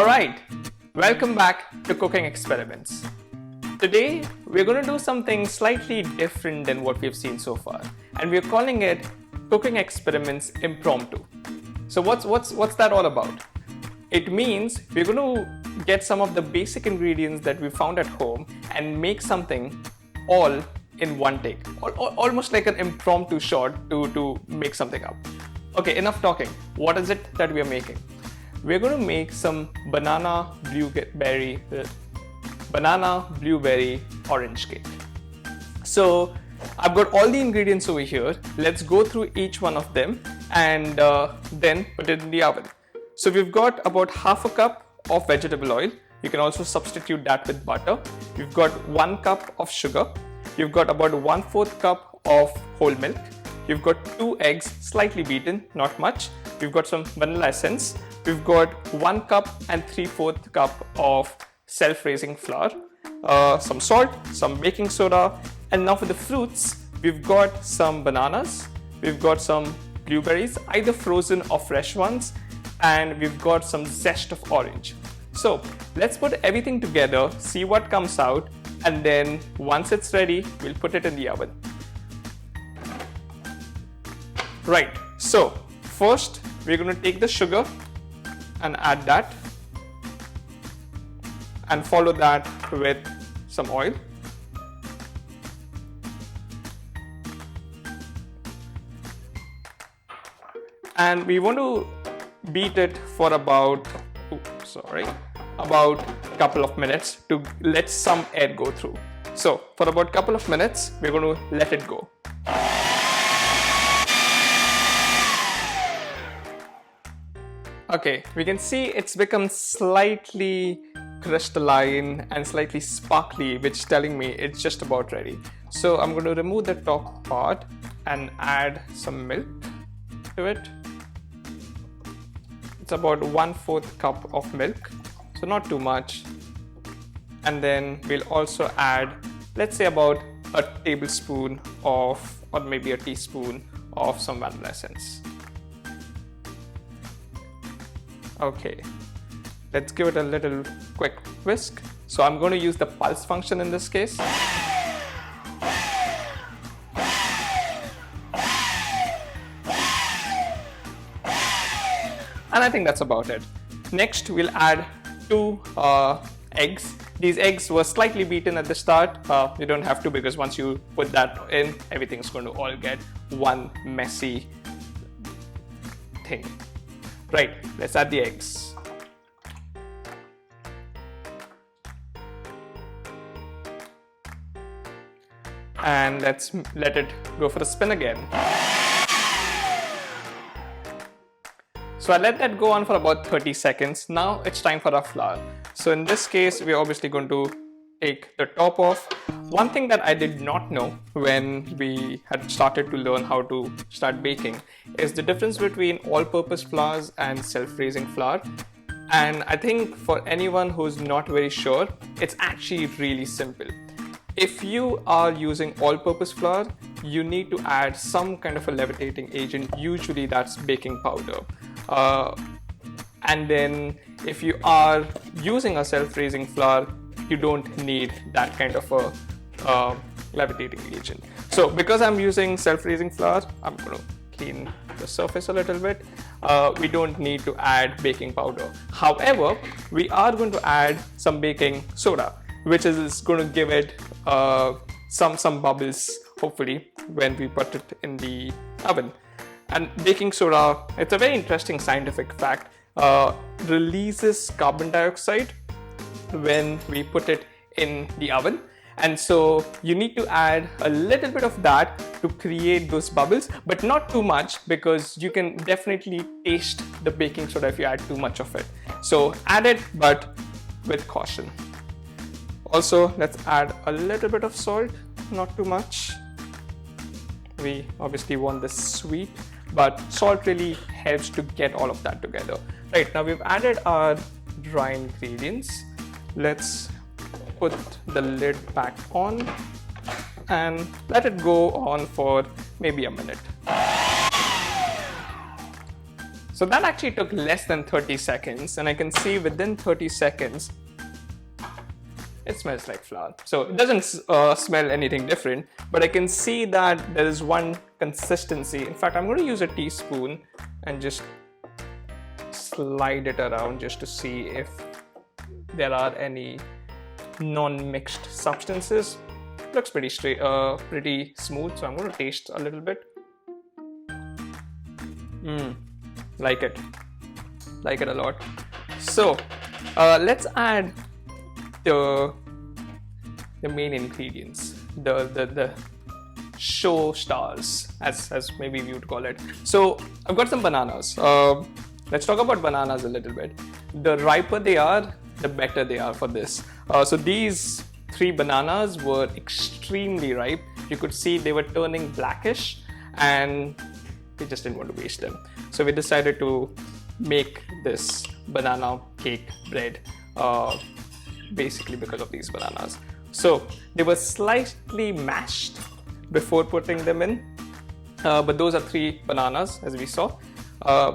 Alright, welcome back to Cooking Experiments. Today we're going to do something slightly different than what we've seen so far, and we're calling it Cooking Experiments Impromptu. So what's that all about? It means we're going to get some of the basic ingredients that we found at home and make something all in one take, almost like an impromptu shot to make something up. Okay, enough talking. What is it that we are making? We're going to make some banana blueberry orange cake. So I've got all the ingredients over here. Let's go through each one of them and then put it in the oven. So we've got about half a cup of vegetable oil. You can also substitute that with butter. We've got 1 cup of sugar. You've got about 1/4 cup of whole milk. You've got 2 eggs, slightly beaten, not much. We've got some vanilla essence. We've got 1 cup and 3/4 cup of self-raising flour, some salt, some baking soda. And now for the fruits, we've got some bananas. We've got some blueberries, either frozen or fresh ones. And we've got some zest of orange. So let's put everything together, see what comes out. And then once it's ready, we'll put it in the oven. Right, so first we're going to take the sugar and add that and follow that with some oil. And we want to beat it for about a couple of minutes to let some air go through. So for about a couple of minutes, we're going to let it go. Okay, we can see it's become slightly crystalline and slightly sparkly, which is telling me it's just about ready. So I'm going to remove the top part and add some milk to it. It's about 1/4 cup of milk, so not too much. And then we'll also add, let's say, about a tablespoon of, or maybe a teaspoon of some vanilla essence. Okay, let's give it a little quick whisk. So I'm going to use the pulse function in this case. And I think that's about it. Next, we'll add 2 eggs. These eggs were slightly beaten at the start. You don't have to, because once you put that in, everything's going to all get one messy thing. Right, let's add the eggs. And let's let it go for a spin again. So I let that go on for about 30 seconds. Now it's time for our flour. So in this case, we're obviously going to take the top off. One thing that I did not know when we had started to learn how to start baking is the difference between all-purpose flours and self-raising flour. And I think for anyone who's not very sure, it's actually really simple. If you are using all-purpose flour, you need to add some kind of a levitating agent. Usually that's baking powder. And then if you are using a self-raising flour, you don't need that kind of a levitating agent. So because I'm using self-raising flour, I'm going to clean the surface a little bit. We don't need to add baking powder. However, we are going to add some baking soda, which is going to give it some bubbles, hopefully, when we put it in the oven. And baking soda, it's a very interesting scientific fact, releases carbon dioxide when we put it in the oven. And so you need to add a little bit of that to create those bubbles, but not too much, because you can definitely taste the baking soda if you add too much of it. So add it, but with caution. Also, let's add a little bit of salt, not too much. We obviously want this sweet, but salt really helps to get all of that together. Right, now we've added our dry ingredients. Let's put the lid back on and let it go on for maybe a minute. So that actually took less than 30 seconds, and I can see within 30 seconds, it smells like flour. So it doesn't smell anything different, but I can see that there is one consistency. In fact, I'm going to use a teaspoon and just slide it around just to see if there are any non-mixed substances. Looks pretty straight, pretty smooth. So I'm going to taste a little bit. Like it a lot. So let's add the main ingredients, the show stars, as maybe we would call it. So I've got some bananas. Let's talk about bananas a little bit. The riper they are, the better they are for this. So these 3 bananas were extremely ripe. You could see they were turning blackish, and we just didn't want to waste them. So we decided to make this banana cake bread basically because of these bananas. So they were slightly mashed before putting them in, but those are 3 bananas as we saw.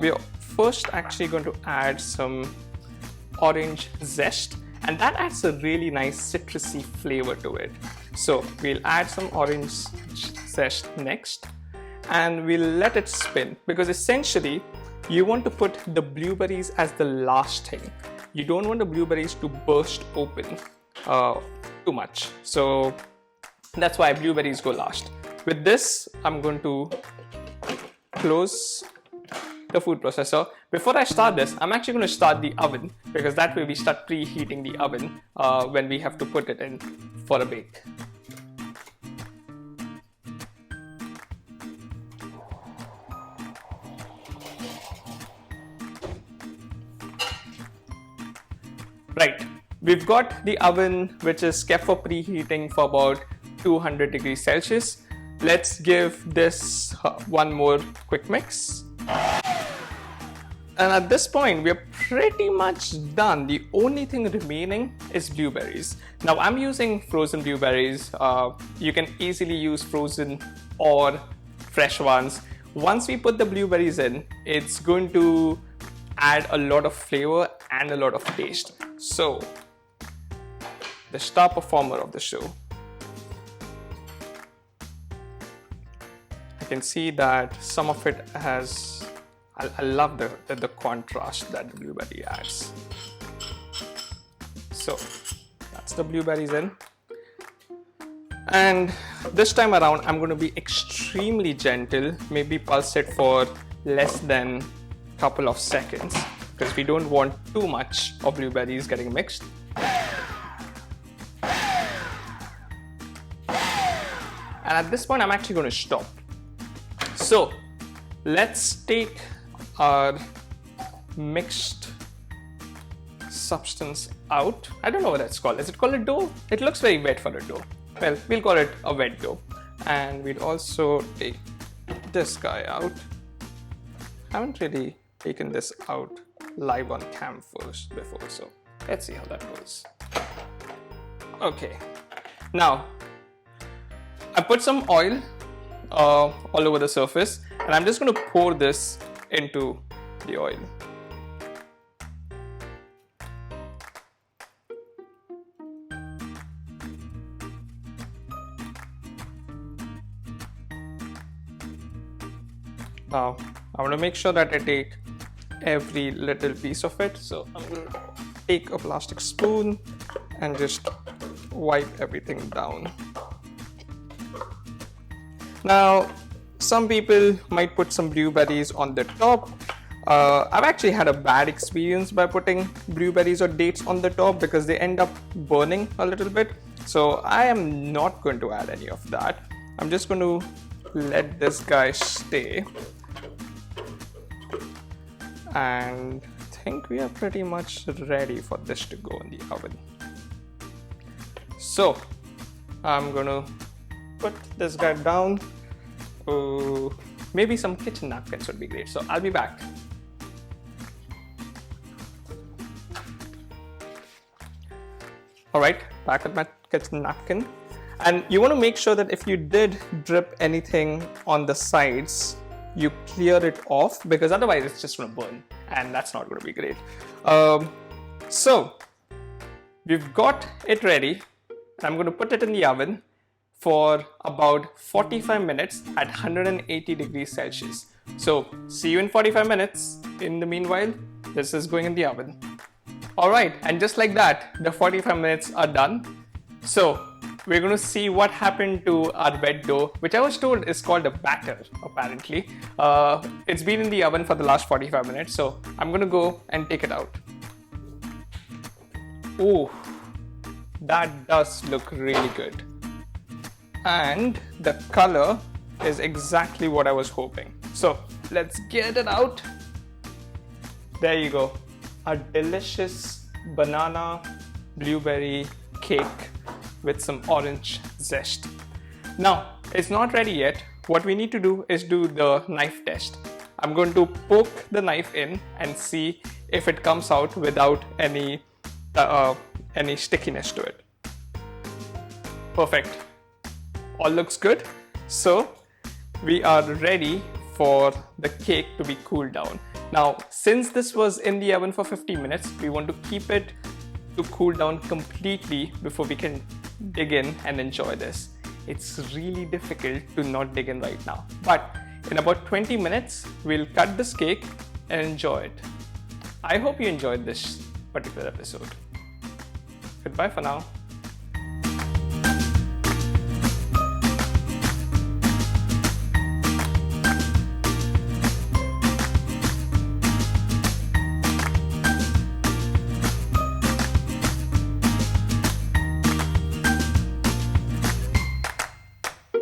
We are first actually going to add some orange zest, and that adds a really nice citrusy flavor to it. So we'll add some orange zest next, and we'll let it spin, because essentially you want to put the blueberries as the last thing. You don't want the blueberries to burst open too much. So that's why blueberries go last. With this, I'm going to close the food processor. Before I start this, I'm actually going to start the oven, because that way we start preheating the oven when we have to put it in for a bake. Right, we've got the oven which is kept for preheating for about 200 degrees Celsius. Let's give this one more quick mix. And at this point, we're pretty much done. The only thing remaining is blueberries. Now I'm using frozen blueberries. You can easily use frozen or fresh ones. Once we put the blueberries in, it's going to add a lot of flavor and a lot of taste. So, the star performer of the show. I can see that some of it has, I love the contrast that the blueberry adds. So, that's the blueberries in. And this time around, I'm going to be extremely gentle, maybe pulse it for less than a couple of seconds, because we don't want too much of blueberries getting mixed. And at this point, I'm actually going to stop. So let's take our mixed substance out. I don't know what that's called. Is it called a dough? It looks very wet for a dough. Well, we'll call it a wet dough. And we'll also take this guy out. Haven't really taken this out live on cam first before, so let's see how that goes. Okay, now I put some oil all over the surface, and I'm just going to pour this into the oil. Now I want to make sure that I take every little piece of it, so I'm going to take a plastic spoon and just wipe everything down. Now some people might put some blueberries on the top. I've actually had a bad experience by putting blueberries or dates on the top because they end up burning a little bit, so I am not going to add any of that. I'm just going to let this guy stay. And I think we are pretty much ready for this to go in the oven. So I'm gonna put this guy down. Oh, maybe some kitchen napkins would be great. So I'll be back. All right, back with my kitchen napkin. And you want to make sure that if you did drip anything on the sides, you clear it off, because otherwise it's just going to burn and that's not going to be great. So we've got it ready. I'm going to put it in the oven for about 45 minutes at 180 degrees Celsius. So see you in 45 minutes. In the meanwhile, this is going in the oven. Alright, and just like that, the 45 minutes are done. So we're going to see what happened to our wet dough, which I was told is called a batter, apparently. It's been in the oven for the last 45 minutes, so I'm going to go and take it out. Oh, that does look really good. And the color is exactly what I was hoping. So let's get it out. There you go. A delicious banana blueberry cake with some orange zest. Now, it's not ready yet. What we need to do is do the knife test. I'm going to poke the knife in and see if it comes out without any stickiness to it. Perfect. All looks good. So we are ready for the cake to be cooled down. Now, since this was in the oven for 50 minutes, we want to keep it to cool down completely before we can dig in and enjoy this. It's really difficult to not dig in right now. But in about 20 minutes, we'll cut this cake and enjoy it. I hope you enjoyed this particular episode. Goodbye for now.